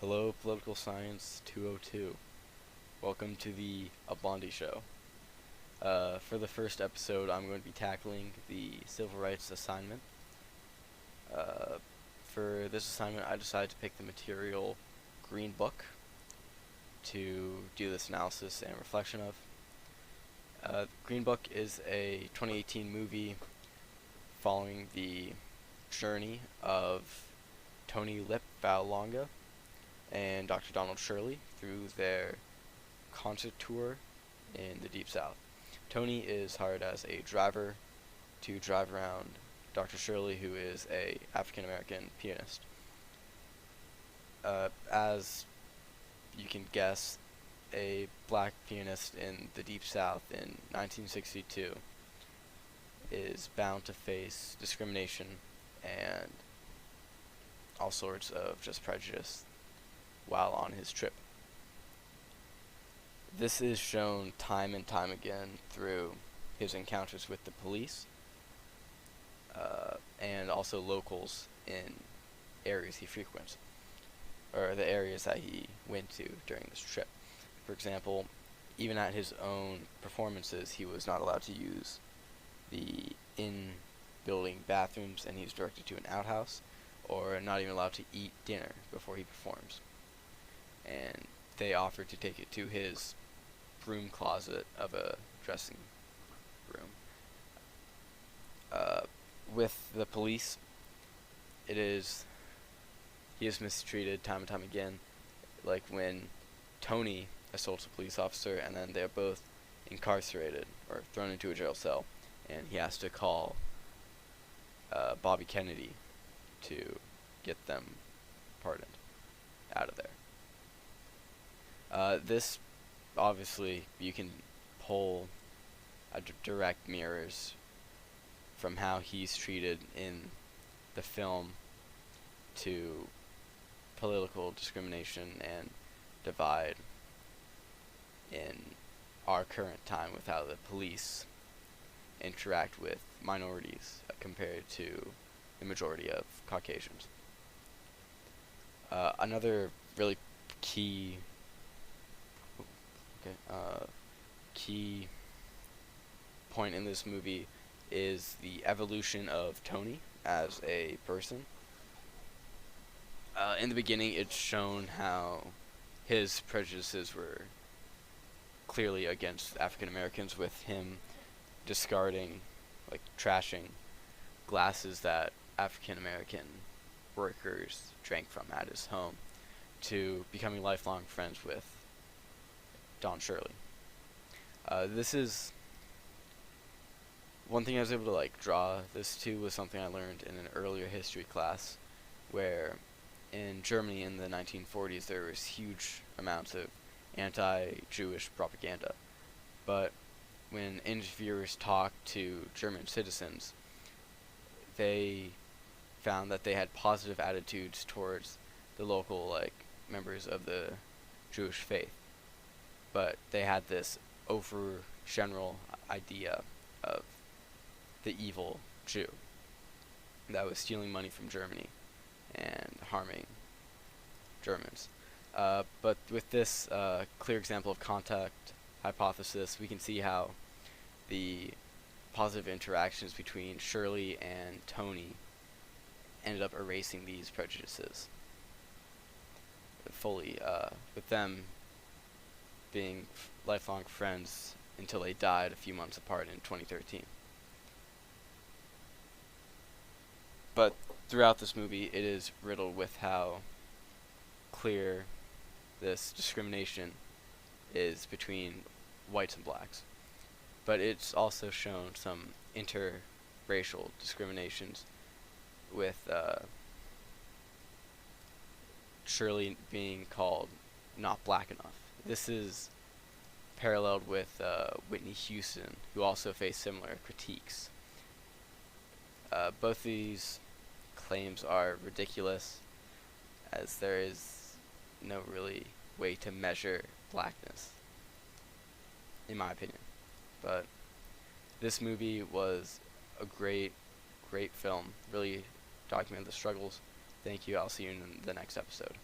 Hello, Political Science 202. Welcome to the A Blondie Show. For the first episode, I'm going to be tackling the Civil Rights assignment. For this assignment, I decided to pick the material Green Book to do this analysis and reflection of. Green Book is a 2018 movie following the journey of Tony Lip Valonga and Dr. Donald Shirley through their concert tour in the Deep South. Tony is hired as a driver to drive around Dr. Shirley, who is a African-American pianist. As you can guess, a black pianist in the Deep South in 1962 is bound to face discrimination and all sorts of just prejudice while on his trip. This is shown time and time again through his encounters with the police and also locals in areas he frequents, or the areas that he went to during this trip. For example, even at his own performances, he was not allowed to use the in-building bathrooms, and he was directed to an outhouse, or not even allowed to eat dinner before he performs. And they offered to take it to his broom closet of a dressing room. With the police, he is mistreated time and time again, like when Tony assaults a police officer and then they're both incarcerated or thrown into a jail cell, and he has to call Bobby Kennedy to get them pardoned out of there. This, obviously, you can pull direct mirrors from how he's treated in the film to political discrimination and divide in our current time with how the police interact with minorities compared to the majority of Caucasians. Another really key point in this movie is the evolution of Tony as a person. In the beginning, it's shown how his prejudices were clearly against African Americans, with him discarding, trashing glasses that African American workers drank from at his home, to becoming lifelong friends with Don Shirley. This is one thing I was able to draw this to was something I learned in an earlier history class, where in Germany in the 1940s there was huge amounts of anti-Jewish propaganda. But when interviewers talked to German citizens, they found that they had positive attitudes towards the local members of the Jewish faith, but they had this over general idea of the evil Jew that was stealing money from Germany and harming Germans. But with this clear example of contact hypothesis, we can see how the positive interactions between Shirley and Tony ended up erasing these prejudices fully, with them being lifelong friends until they died a few months apart in 2013. But throughout this movie, it is riddled with how clear this discrimination is between whites and blacks. But it's also shown some interracial discriminations, with Shirley being called not black enough. This is paralleled with Whitney Houston, who also faced similar critiques. Both these claims are ridiculous, as there is no really way to measure blackness, in my opinion. But this movie was a great film, really documented the struggles. Thank you. I'll see you in the next episode.